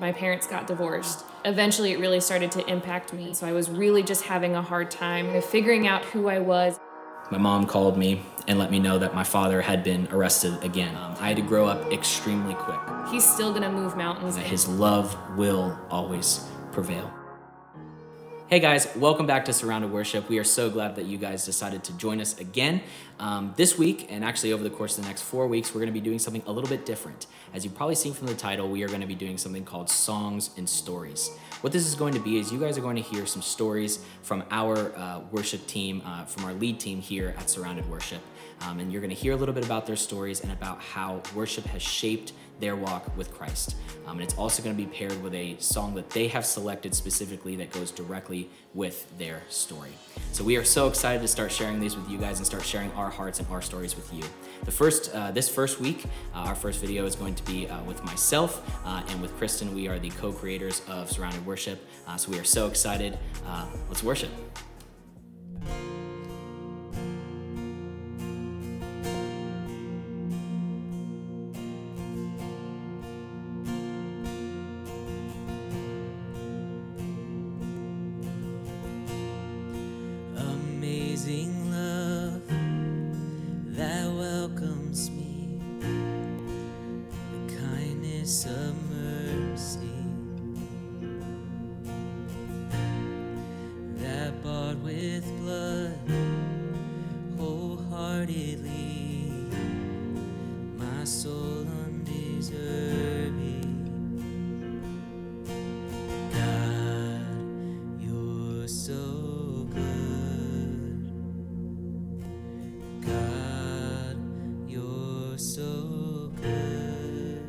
My parents got divorced. Eventually, it really started to impact me. So I was really just having a hard time figuring out who I was. My mom called me and let me know that my father had been arrested again. I had to grow up extremely quick. He's still gonna move mountains. His love will always prevail. Hey guys, welcome back to Surrounded Worship. We are so glad that you guys decided to join us again. This week, and actually over the course of the next 4 weeks, we're going to be doing something a little bit different. As you've probably seen from the title, we are going to be doing something called Songs and Stories. What this is going to be is you guys are going to hear some stories from our worship team, from our lead team here at Surrounded Worship. And you're going to hear a little bit about their stories and about how worship has shaped their walk with Christ. And it's also going to be paired with a song that they have selected specifically that goes directly with their story. So we are so excited to start sharing these with you guys and start sharing our hearts and our stories with you. This first week, our first video is going to be with myself and with Kristen. We are the co-creators of Surrounded Worship. So we are so excited. Let's worship. Amazing love that welcomes me, the kindness of mercy that bought with blood wholeheartedly my soul undeserving. God, you're so good. God, you're so good.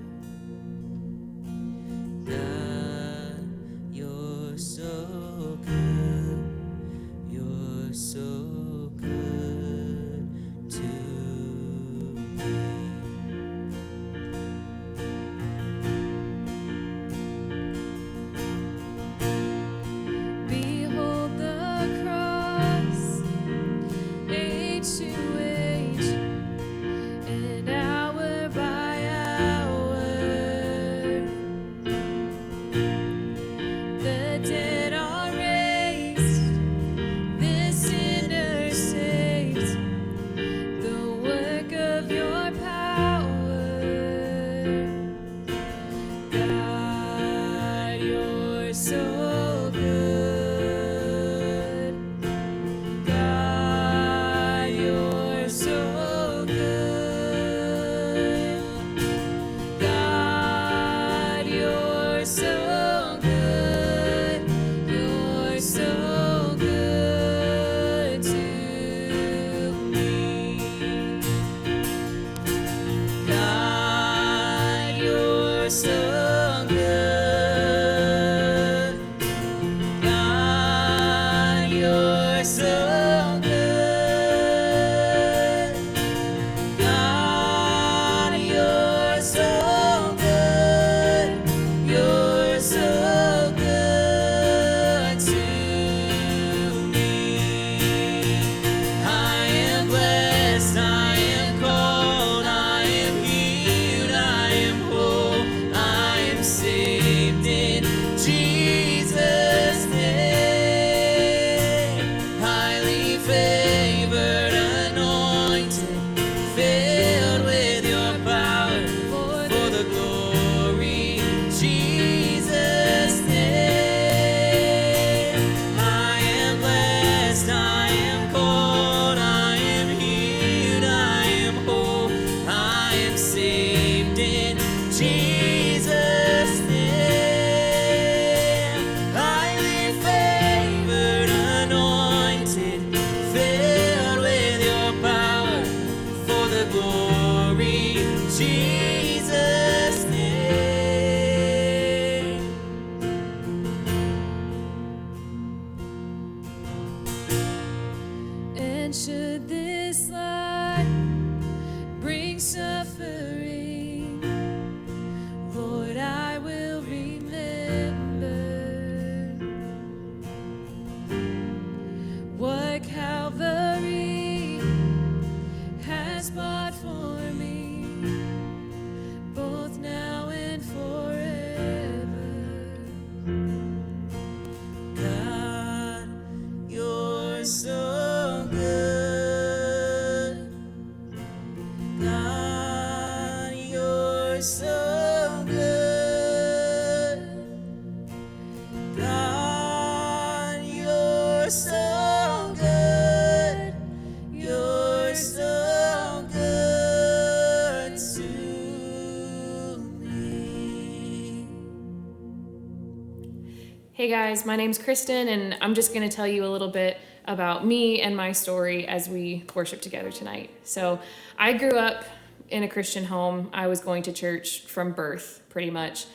Hey guys, my name's Kristen, and I'm just going to tell you a little bit about me and my story as we worship together tonight. So, I grew up in a Christian home. I was going to church from birth, pretty much.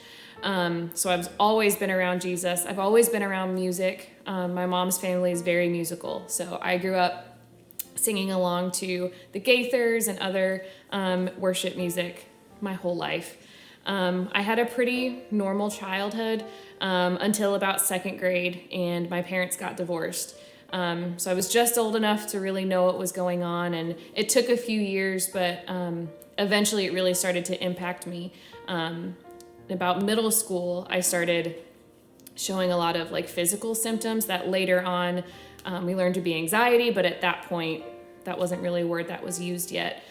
So I've always been around Jesus. I've always been around music. My mom's family is very musical, so I grew up singing along to the Gaithers and other worship music my whole life. I had a pretty normal childhood until about second grade, and my parents got divorced. So I was just old enough to really know what was going on, and it took a few years, but eventually it really started to impact me. About middle school, I started showing a lot of like physical symptoms that later on we learned to be anxiety, but at that point, that wasn't really a word that was used yet.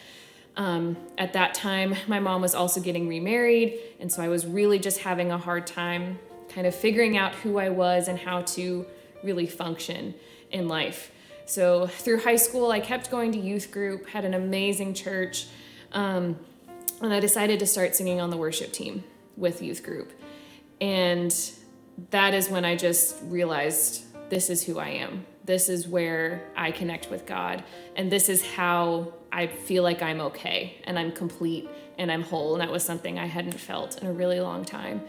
At that time, my mom was also getting remarried, and so I was really just having a hard time kind of figuring out who I was and how to really function in life. So through high school, I kept going to youth group, had an amazing church, and I decided to start singing on the worship team with youth group. And that is when I just realized this is who I am. This is where I connect with God. And this is how I feel like I'm okay and I'm complete and I'm whole. And that was something I hadn't felt in a really long time.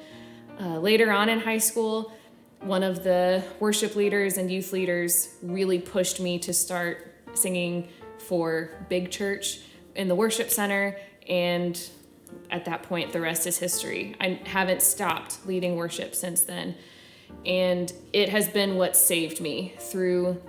Later on in high school, one of the worship leaders and youth leaders really pushed me to start singing for big church in the worship center. And at that point, the rest is history. I haven't stopped leading worship since then. And it has been what saved me through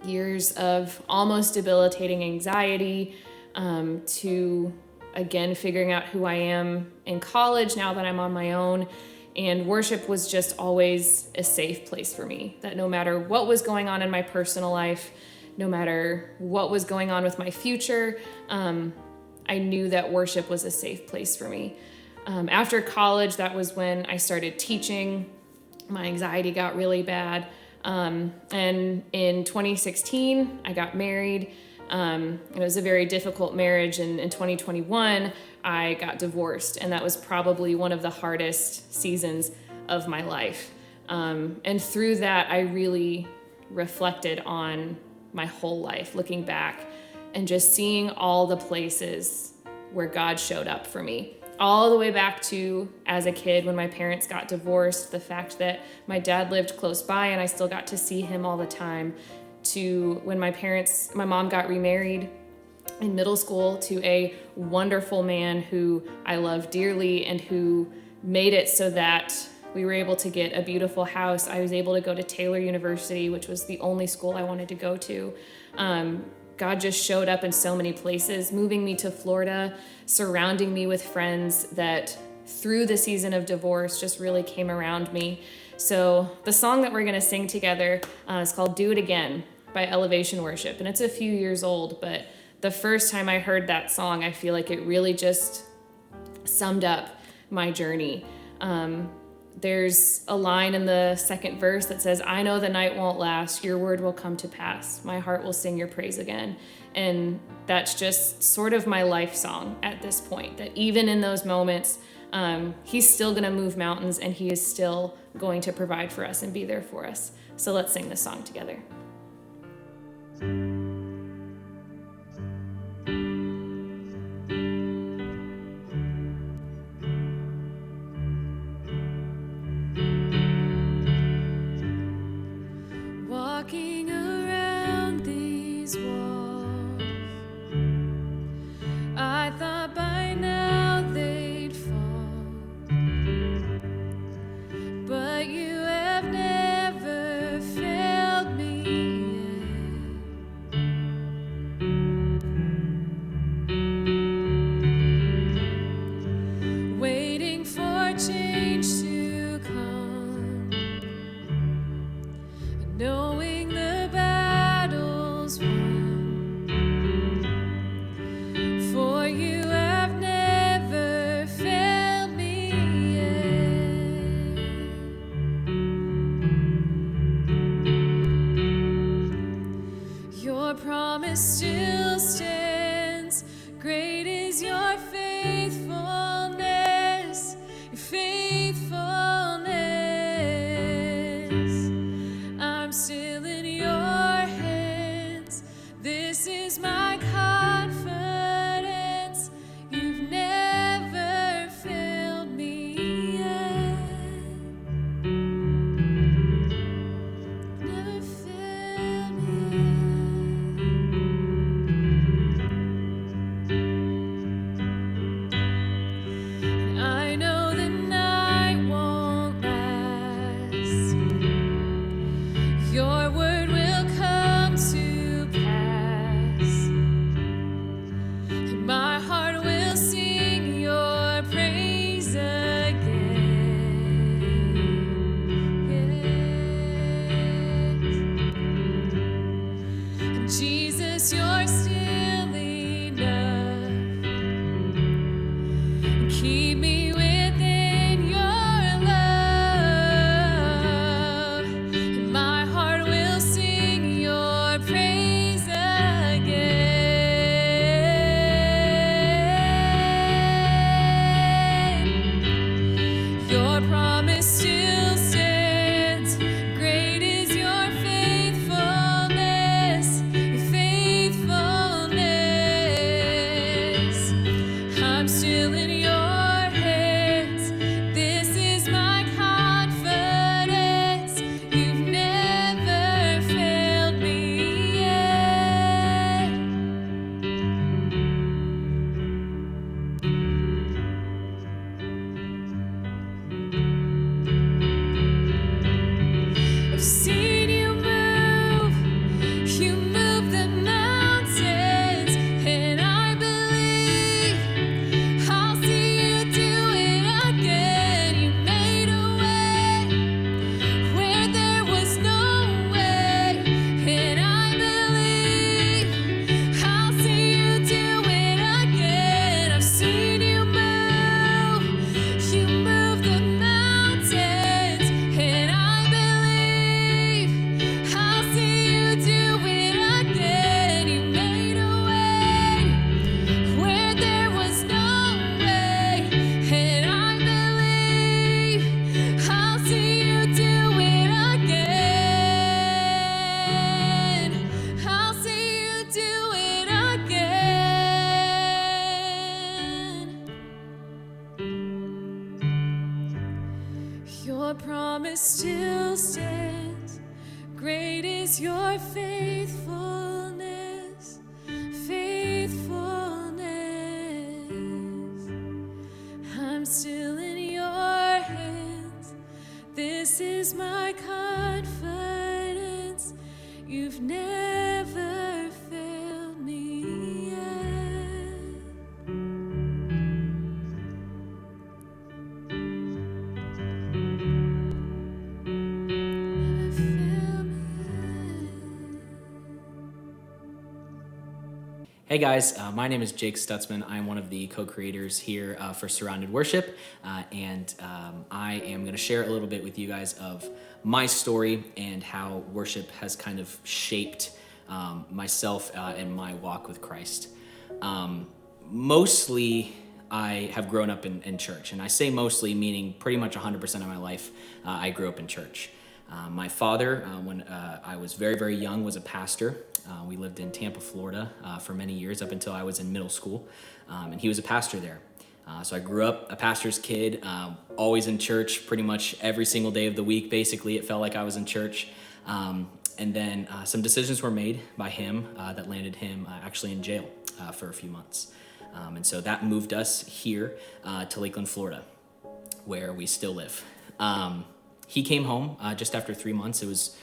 years of almost debilitating anxiety, to again figuring out who I am in college now that I'm on my own. And worship was just always a safe place for me, that no matter what was going on in my personal life, no matter what was going on with my future, I knew that worship was a safe place for me. After college, that was when I started teaching. My anxiety got really bad. And in 2016, I got married. It was a very difficult marriage. And in 2021, I got divorced. And that was probably one of the hardest seasons of my life. And through that, I really reflected on my whole life, looking back and just seeing all the places where God showed up for me. All the way back to as a kid when my parents got divorced, the fact that my dad lived close by and I still got to see him all the time, to when my mom got remarried in middle school to a wonderful man who I love dearly and who made it so that we were able to get a beautiful house. I was able to go to Taylor University, which was the only school I wanted to go to. God just showed up in so many places, moving me to Florida, surrounding me with friends that through the season of divorce just really came around me. So the song that we're going to sing together is called Do It Again by Elevation Worship. And it's a few years old, but the first time I heard that song, I feel like it really just summed up my journey. There's a line in the second verse that says, I know the night won't last, your word will come to pass. My heart will sing your praise again. And that's just sort of my life song at this point, that even in those moments, he's still going to move mountains and he is still going to provide for us and be there for us. So let's sing this song together. Walking around these walls, I thought by now they'd fall, but you have never failed me yet. Your promise still stands. Great is your faithfulness, faithfulness. I'm still in your hands. This is my confidence. You've never failed me yet. I've seen you move the mountains, and I believe I'll see you do it again. You made a way where there was no way, and I believe I'll see you do it again. I've seen you move the mountains, and I believe I'll see you do it again. You made a way where there was no way, and I believe I'll see you do it again. I'll see you do it again. Your promise still stands. Great is your faithfulness, faithfulness. I'm still in your hands. This is my confidence. You've never failed me yet. Never failed me yet. Hey guys, my name is Jake Stutzman. I'm one of the co-creators here for Surrounded Worship, and I am going to share a little bit with you guys of my story and how worship has kind of shaped myself and my walk with Christ. Mostly, I have grown up in church, and I say mostly meaning pretty much 100% of my life I grew up in church. My father, when I was very, very young, was a pastor. We lived in Tampa, Florida for many years up until I was in middle school, and he was a pastor there. So I grew up a pastor's kid, always in church pretty much every single day of the week. Basically, it felt like I was in church. And then some decisions were made by him that landed him actually in jail for a few months. And so that moved us here to Lakeland, Florida, where we still live. He came home just after 3 months. It was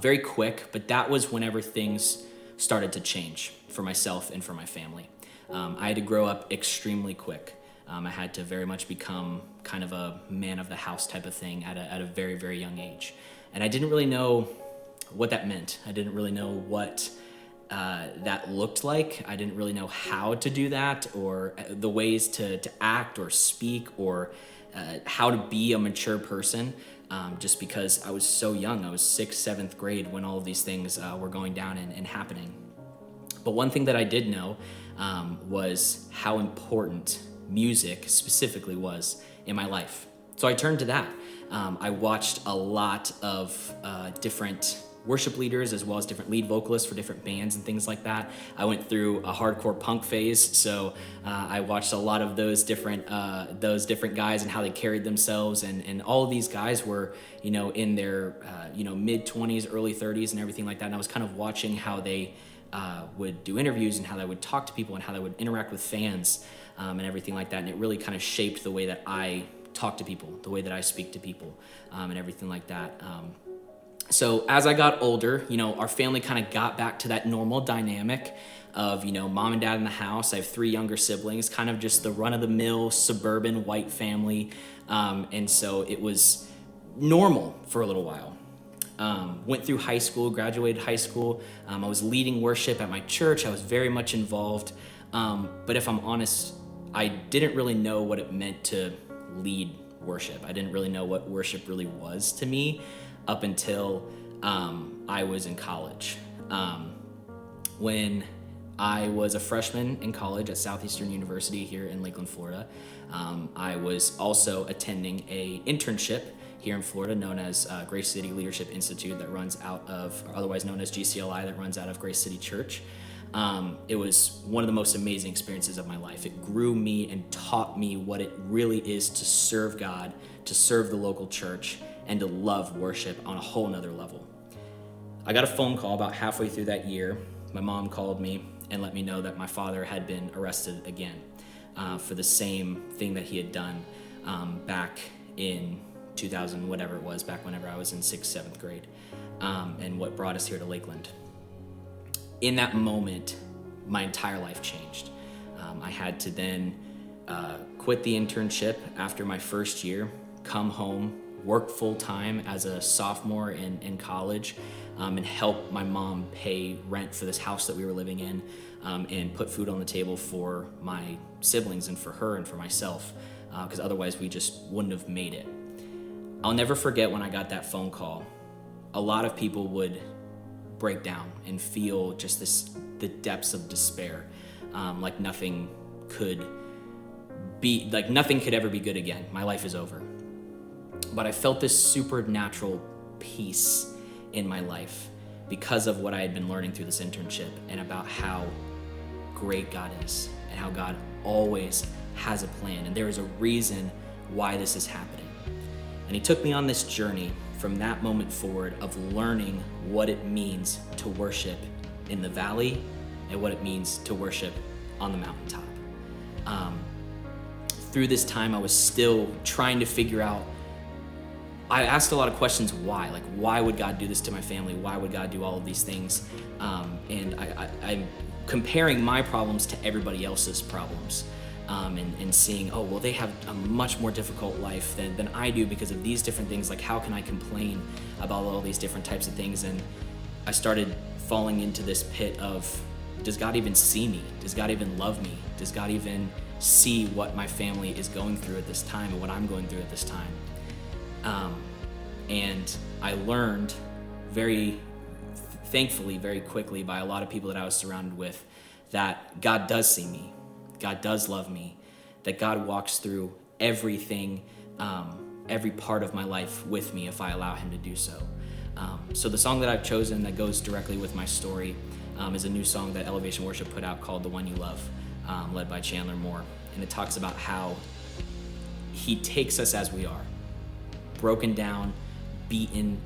very quick, but that was whenever things started to change for myself and for my family. I had to grow up extremely quick. I had to very much become kind of a man of the house type of thing at a very, very young age. And I didn't really know what that meant. I didn't really know what that looked like. I didn't really know how to do that, or the ways to act or speak, or how to be a mature person, just because I was so young. I was 6th, 7th grade when all of these things were going down and happening. But one thing that I did know was how important music specifically was in my life. So I turned to that. I watched a lot of different worship leaders as well as different lead vocalists for different bands and things like that. I went through a hardcore punk phase, so I watched a lot of those different guys and how they carried themselves, and all of these guys were, in their mid-20s, early 30s and everything like that. And I was kind of watching how they would do interviews and how they would talk to people and how they would interact with fans and everything like that. And it really kind of shaped the way that I talk to people, the way that I speak to people, and everything like that. So as I got older, our family kind of got back to that normal dynamic of, mom and dad in the house. I have 3 younger siblings, kind of just the run-of-the-mill suburban white family. And so it was normal for a little while. Went through high school, graduated high school. I was leading worship at my church. I was very much involved. But if I'm honest, I didn't really know what it meant to lead worship. I didn't really know what worship really was to me up until I was in college. When I was a freshman in college at Southeastern University here in Lakeland, Florida. I was also attending a internship here in Florida known as Grace City Leadership Institute that runs out of, or otherwise known as GCLI, that runs out of Grace City Church. It was one of the most amazing experiences of my life. It grew me and taught me what it really is to serve God, to serve the local church, and to love worship on a whole nother level. I got a phone call about halfway through that year. My mom called me and let me know that my father had been arrested again for the same thing that he had done back in 2000, whatever it was, back whenever I was in 6th, 7th grade, and what brought us here to Lakeland. In that moment, my entire life changed. I had to then quit the internship after my first year, come home, work full-time as a sophomore in college, and help my mom pay rent for this house that we were living in, and put food on the table for my siblings and for her and for myself, because otherwise we just wouldn't have made it. I'll never forget when I got that phone call. A lot of people would break down and feel just the depths of despair, like nothing could ever be good again. My life is over. But I felt this supernatural peace in my life because of what I had been learning through this internship, and about how great God is and how God always has a plan, and there is a reason why this is happening. And he took me on this journey from that moment forward of learning what it means to worship in the valley and what it means to worship on the mountaintop. Through this time, I was still trying to figure out, I asked a lot of questions why. Like, why would God do this to my family? Why would God do all of these things? And I'm comparing my problems to everybody else's problems. And seeing, oh, well, they have a much more difficult life than I do because of these different things. Like, how can I complain about all these different types of things? And I started falling into this pit of, does God even see me? Does God even love me? Does God even see what my family is going through at this time and what I'm going through at this time? And I learned thankfully, very quickly by a lot of people that I was surrounded with, that God does see me. God does love me, that God walks through everything, every part of my life with me if I allow him to do so. So the song that I've chosen that goes directly with my story is a new song that Elevation Worship put out called The One You Love, led by Chandler Moore. And it talks about how he takes us as we are, broken down, beaten,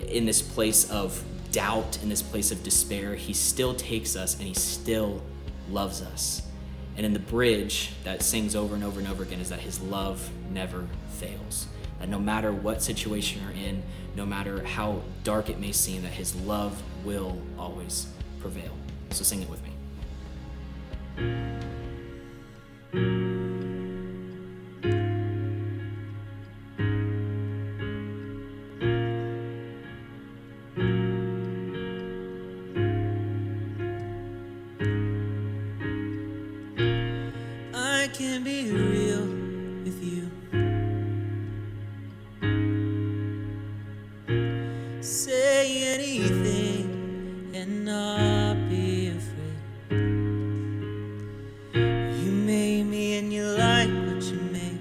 in this place of doubt, in this place of despair. He still takes us and he still loves us. And in the bridge that sings over and over and over again is that his love never fails. That no matter what situation you're in, no matter how dark it may seem, that his love will always prevail. So sing it with me. I can be real with you. Say anything and not be afraid. You made me and you like what you made.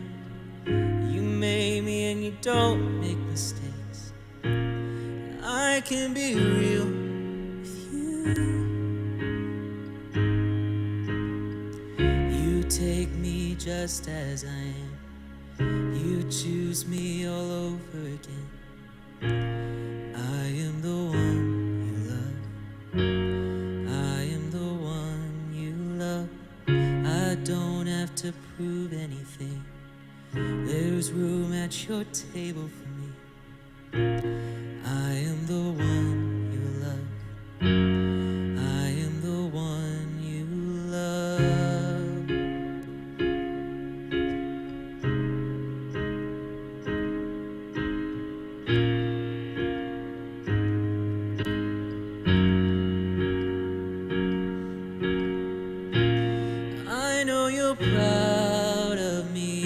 You made me and you don't make mistakes. I can be real with you. You take me just as I am. You choose me all over again. I am the one you love. I am the one you love. I don't have to prove anything. There's room at your table for me. I am the one you love. I am the one you love. I know you're proud of me,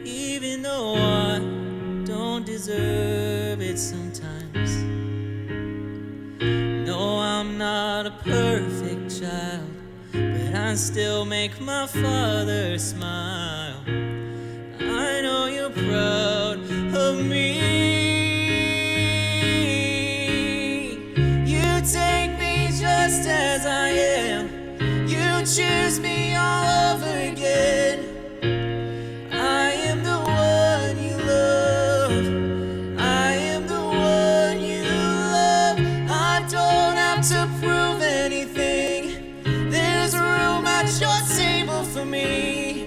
even though I don't deserve it sometimes. I still make my Father smile. I know you're proud of me. You take me just as I am. You choose me all over again. I am the one you love. I am the one you love. I don't have to prove anything. There's room at your table for me.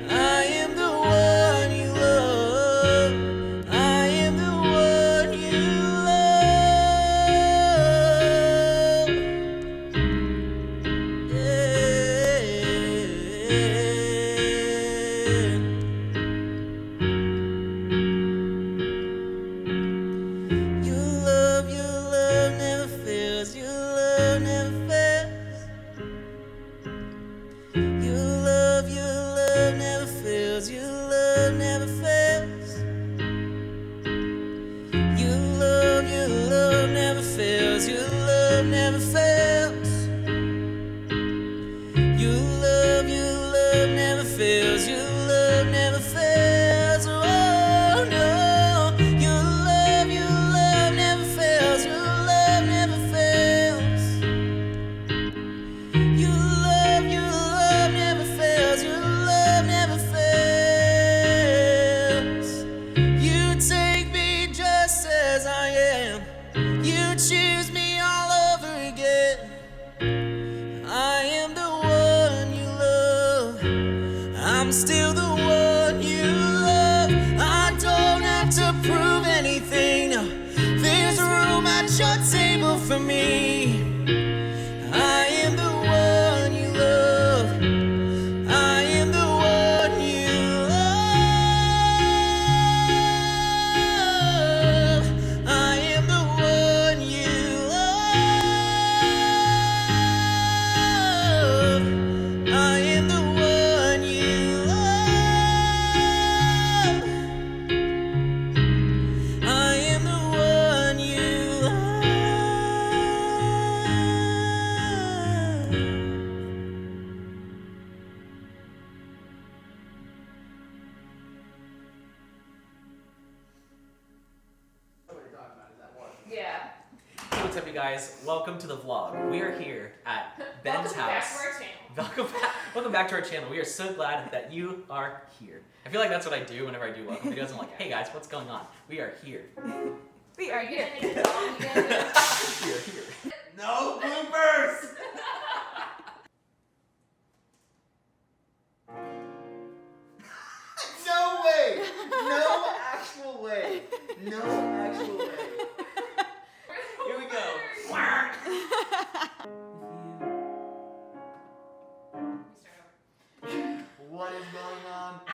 I am the one you love. I am the one you love. Yeah. Your love never fails. Your love never fails. Your love never fails. Your love never fails. Your love never fails. Your love never fails. Your love never fails. Your love never fails. Oh no. Your love never fails. Your love never fails. Your love never fails. Your love never fails. You take me just as I am. You choose me all over again. I am the one you love. I'm still the one you love. I don't have to prove anything. No. There's room at your table for me. I am the one you love. I am the one you love. I am the one you love. I am the one you love. I am the one you love. Yeah. Hey, what's up, you guys? Welcome to the vlog. We are here at Ben's house. Welcome back to our channel. We are so glad that you are here. I feel like that's what I do whenever I do welcome videos. I'm like, hey guys, what's going on? We are here. We are here. We are here. No bloopers! No way! No actual way! No actual way. Here we go. What is going